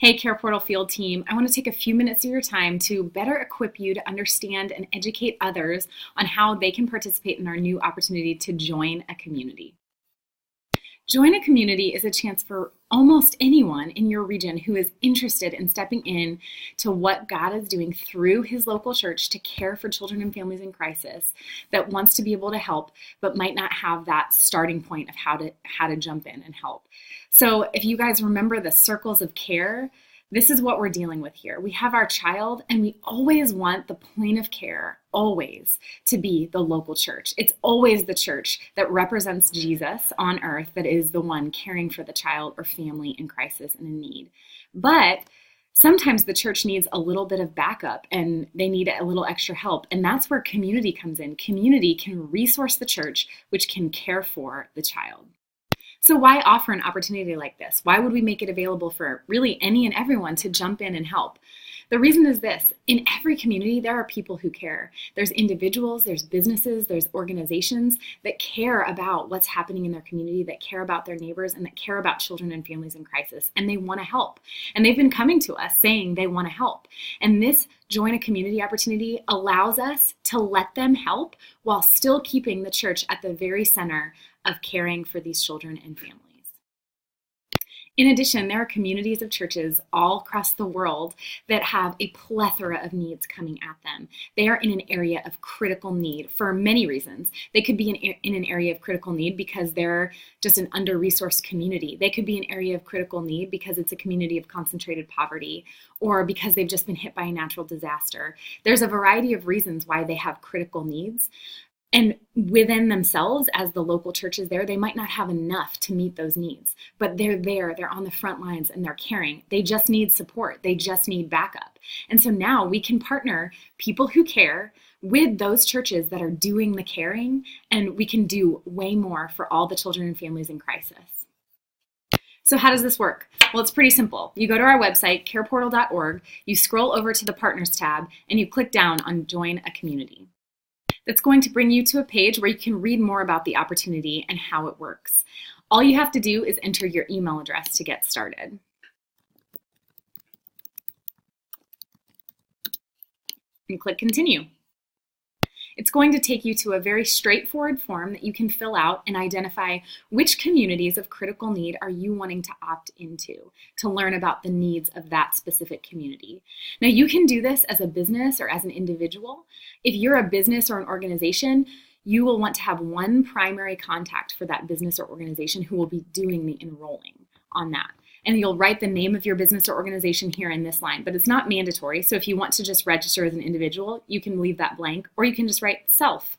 Hey, Care Portal Field Team, I want to take a few minutes of your time to better equip you to understand and educate others on how they can participate in our new opportunity to join a community. Join a community is a chance for almost anyone in your region who is interested in stepping in to what God is doing through his local church to care for children and families in crisis, that wants to be able to help but might not have that starting point of how to jump in and help. So if you guys remember the circles of care, this is what we're dealing with here. We have our child, and we always want the point of care always to be the local church. It's always the church that represents Jesus on earth that is the one caring for the child or family in crisis and in need. But sometimes the church needs a little bit of backup and they need a little extra help. And that's where community comes in. Community can resource the church, which can care for the child. So why offer an opportunity like this? Why would we make it available for really any and everyone to jump in and help? The reason is this: in every community, there are people who care. There's individuals, there's businesses, there's organizations that care about what's happening in their community, that care about their neighbors, and that care about children and families in crisis, and they want to help. And they've been coming to us saying they want to help. And this Join a Community opportunity allows us to let them help while still keeping the church at the very center of caring for these children and families. In addition, there are communities of churches all across the world that have a plethora of needs coming at them. They are in an area of critical need for many reasons. They could be in an area of critical need because they're just an under-resourced community. They could be an area of critical need because it's a community of concentrated poverty, or because they've just been hit by a natural disaster. There's a variety of reasons why they have critical needs. And within themselves, as the local churches there, they might not have enough to meet those needs, but they're there, they're on the front lines, and they're caring. They just need support. They just need backup. And so now we can partner people who care with those churches that are doing the caring, and we can do way more for all the children and families in crisis. So how does this work? Well, it's pretty simple. You go to our website, careportal.org, you scroll over to the Partners tab, and you click down on Join a Community. That's going to bring you to a page where you can read more about the opportunity and how it works. All you have to do is enter your email address to get started. And click Continue. It's going to take you to a very straightforward form that you can fill out and identify which communities of critical need are you wanting to opt into to learn about the needs of that specific community. Now, you can do this as a business or as an individual. If you're a business or an organization, you will want to have one primary contact for that business or organization who will be doing the enrolling on that. And you'll write the name of your business or organization here in this line, but it's not mandatory. So if you want to just register as an individual, you can leave that blank, or you can just write self.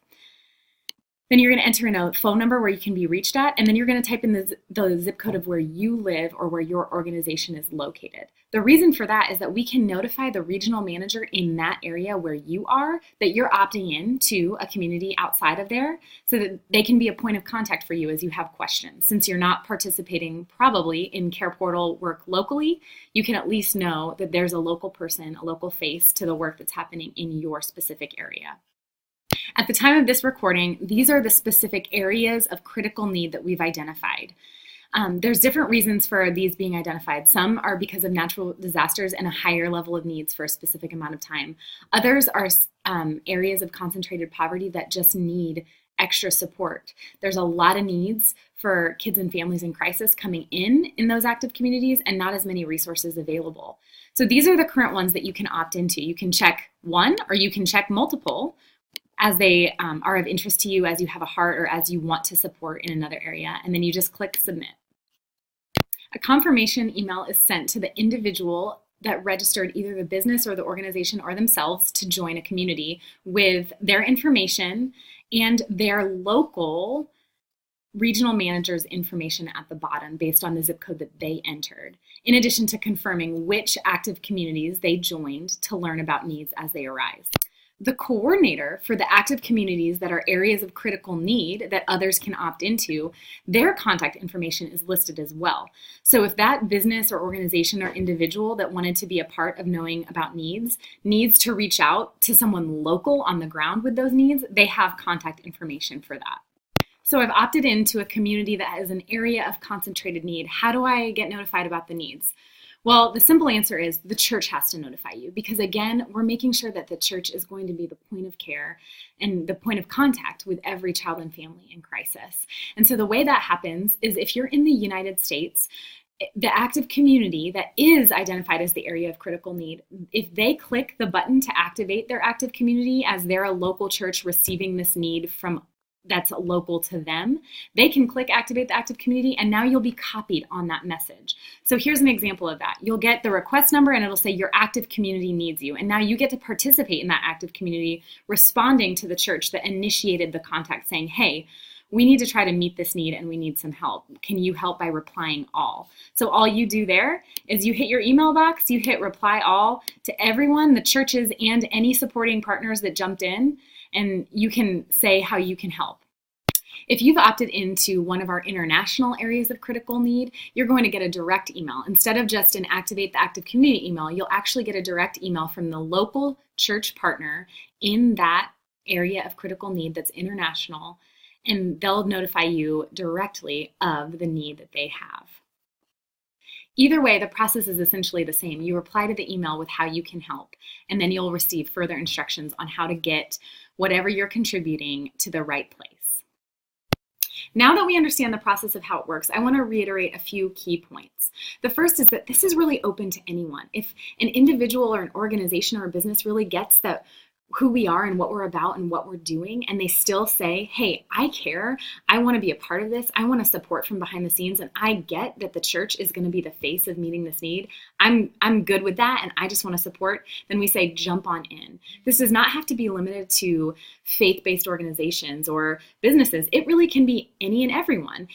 Then you're going to enter in a phone number where you can be reached at, and then you're going to type in the zip code of where you live or where your organization is located. The reason for that is that we can notify the regional manager in that area where you are that you're opting in to a community outside of there, so that they can be a point of contact for you as you have questions. Since you're not participating probably in Care Portal work locally, you can at least know that there's a local person, a local face to the work that's happening in your specific area. At the time of this recording, these are the specific areas of critical need that we've identified. There's different reasons for these being identified. Some are because of natural disasters and a higher level of needs for a specific amount of time. Others are areas of concentrated poverty that just need extra support. There's a lot of needs for kids and families in crisis coming in those active communities, and not as many resources available. So these are the current ones that you can opt into. You can check one, or you can check multiple, as they are of interest to you, as you have a heart, or as you want to support in another area, and then you just click Submit. A confirmation email is sent to the individual that registered either the business or the organization or themselves to join a community with their information and their local regional manager's information at the bottom based on the zip code that they entered, in addition to confirming which active communities they joined to learn about needs as they arise. The coordinator for the active communities that are areas of critical need that others can opt into, their contact information is listed as well. So if that business or organization or individual that wanted to be a part of knowing about needs needs to reach out to someone local on the ground with those needs, they have contact information for that. So I've opted into a community that has an area of concentrated need. How do I get notified about the needs? Well, the simple answer is the church has to notify you because, again, we're making sure that the church is going to be the point of care and the point of contact with every child and family in crisis. And so the way that happens is if you're in the United States, the active community that is identified as the area of critical need, if they click the button to activate their active community as they're a local church receiving this need from that's local to them, they can click activate the active community and now you'll be copied on that message. So here's an example of that. You'll get the request number and it'll say your active community needs you. And now you get to participate in that active community, responding to the church that initiated the contact saying, hey, we need to try to meet this need and we need some help. Can you help by replying all? So all you do there is you hit your email box, you hit reply all to everyone, the churches and any supporting partners that jumped in, and you can say how you can help. If you've opted into one of our international areas of critical need, you're going to get a direct email. Instead of just an activate the active community email, you'll actually get a direct email from the local church partner in that area of critical need that's international, and they'll notify you directly of the need that they have. Either way, the process is essentially the same. You reply to the email with how you can help, and then you'll receive further instructions on how to get whatever you're contributing to the right place. Now that we understand the process of how it works, I want to reiterate a few key points. The first is that this is really open to anyone. If an individual or an organization or a business really gets that who we are and what we're about and what we're doing, and they still say, hey, I care, I want to be a part of this, I want to support from behind the scenes, and I get that the church is going to be the face of meeting this need, I'm good with that, and I just want to support, then we say jump on in. This does not have to be limited to faith-based organizations or businesses. It really can be any and everyone.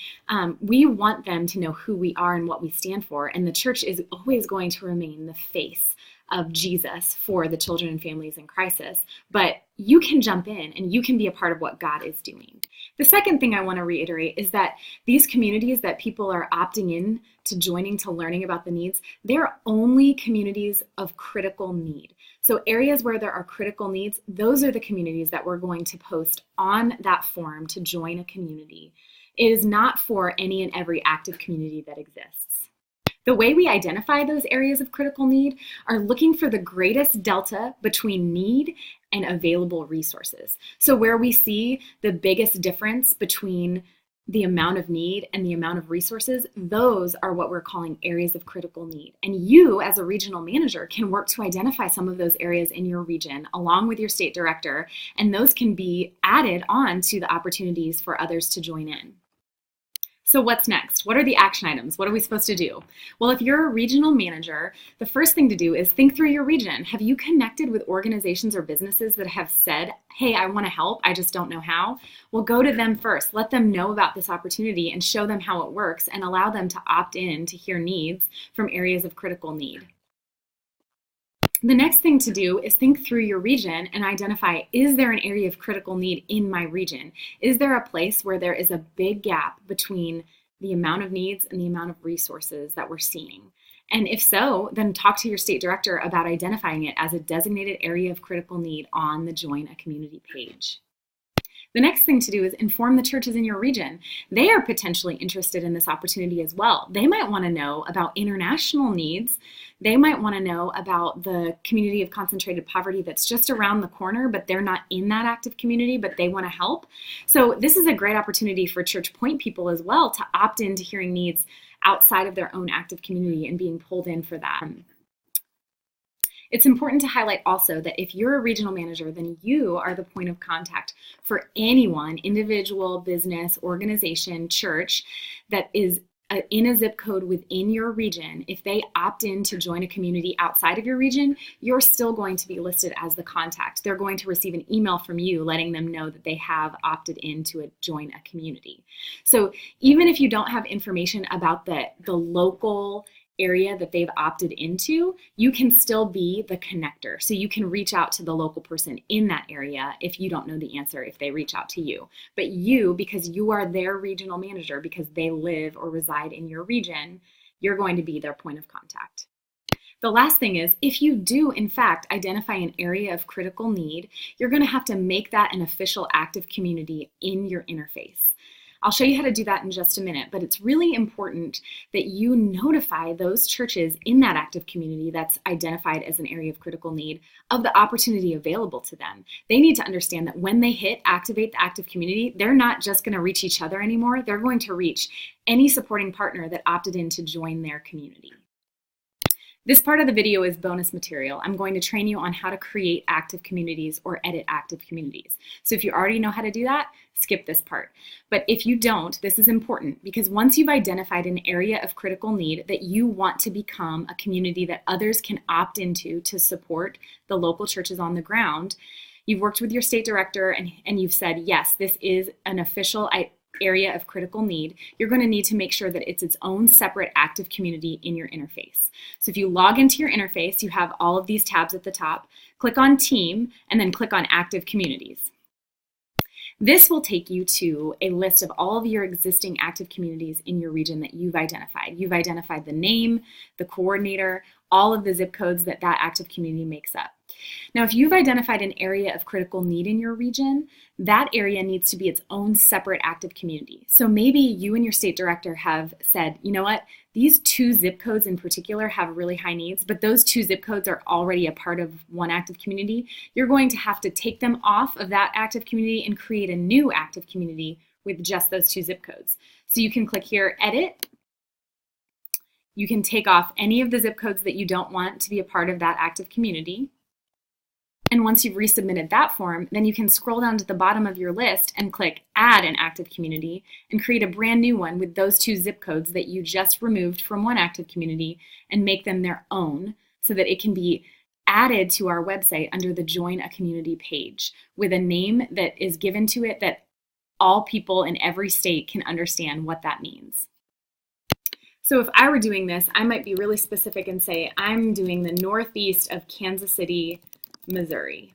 We want them to know who we are and what we stand for, and the church is always going to remain the face of Jesus for the children and families in crisis, but you can jump in and you can be a part of what God is doing. The second thing I want to reiterate is that these communities that people are opting in to joining to learning about the needs, they're only communities of critical need. So areas where there are critical needs, those are the communities that we're going to post on that form to join a community. It is not for any and every active community that exists. The way we identify those areas of critical need are looking for the greatest delta between need and available resources. So where we see the biggest difference between the amount of need and the amount of resources, those are what we're calling areas of critical need. And you, as a regional manager, can work to identify some of those areas in your region along with your state director, and those can be added on to the opportunities for others to join in. So what's next? What are the action items? What are we supposed to do? Well, if you're a regional manager, the first thing to do is think through your region. Have you connected with organizations or businesses that have said, hey, I want to help, I just don't know how? Well, go to them first. Let them know about this opportunity and show them how it works and allow them to opt in to hear needs from areas of critical need. The next thing to do is think through your region and identify, is there an area of critical need in my region? Is there a place where there is a big gap between the amount of needs and the amount of resources that we're seeing? And if so, then talk to your state director about identifying it as a designated area of critical need on the Join a Community page. The next thing to do is inform the churches in your region. They are potentially interested in this opportunity as well. They might want to know about international needs. They might want to know about the community of concentrated poverty that's just around the corner, but they're not in that active community, but they want to help. So this is a great opportunity for Church Point people as well to opt into hearing needs outside of their own active community and being pulled in for that. It's important to highlight also that if you're a regional manager, then you are the point of contact for anyone, individual, business, organization, church, that is in a zip code within your region. If they opt in to join a community outside of your region, you're still going to be listed as the contact. They're going to receive an email from you letting them know that they have opted in to join a community. So even if you don't have information about the local area that they've opted into, you can still be the connector. So you can reach out to the local person in that area if you don't know the answer, if they reach out to you. But you, because you are their regional manager, because they live or reside in your region, you're going to be their point of contact. The last thing is, if you do, in fact, identify an area of critical need, you're going to have to make that an official active community in your interface. I'll show you how to do that in just a minute, but it's really important that you notify those churches in that active community that's identified as an area of critical need of the opportunity available to them. They need to understand that when they hit activate the active community, they're not just going to reach each other anymore. They're going to reach any supporting partner that opted in to join their community. This part of the video is bonus material. I'm going to train you on how to create active communities or edit active communities. So if you already know how to do that, skip this part. But if you don't, this is important because once you've identified an area of critical need that you want to become a community that others can opt into to support the local churches on the ground, you've worked with your state director and you've said, yes, this is an official area of critical need, you're going to need to make sure that it's its own separate active community in your interface. So if you log into your interface, you have all of these tabs at the top. Click on Team and then click on Active Communities. This will take you to a list of all of your existing active communities in your region that you've identified. You've identified the name, the coordinator, all of the zip codes that that active community makes up. Now, if you've identified an area of critical need in your region, that area needs to be its own separate active community. So maybe you and your state director have said, you know what, these 2 zip codes in particular have really high needs, but those 2 zip codes are already a part of one active community. You're going to have to take them off of that active community and create a new active community with just those 2 zip codes. So you can click here, Edit. You can take off any of the zip codes that you don't want to be a part of that active community. And once you've resubmitted that form, then you can scroll down to the bottom of your list and click Add an Active Community and create a brand new one with those 2 zip codes that you just removed from one active community and make them their own so that it can be added to our website under the Join a Community page with a name that is given to it that all people in every state can understand what that means. So if I were doing this, I might be really specific and say, I'm doing the northeast of Kansas City, Missouri.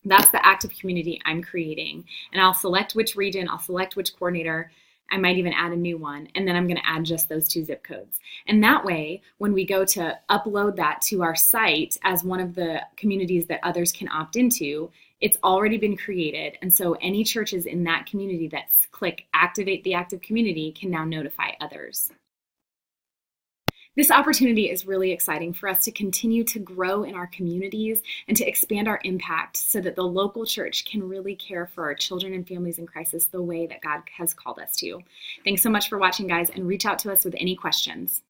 That's the active community I'm creating. And I'll select which region, I'll select which coordinator, I might even add a new one, and then I'm going to add just those 2 zip codes. And that way, when we go to upload that to our site as one of the communities that others can opt into, it's already been created. And so any churches in that community that click Activate the Active Community can now notify others. This opportunity is really exciting for us to continue to grow in our communities and to expand our impact so that the local church can really care for our children and families in crisis the way that God has called us to. Thanks so much for watching, guys, and reach out to us with any questions.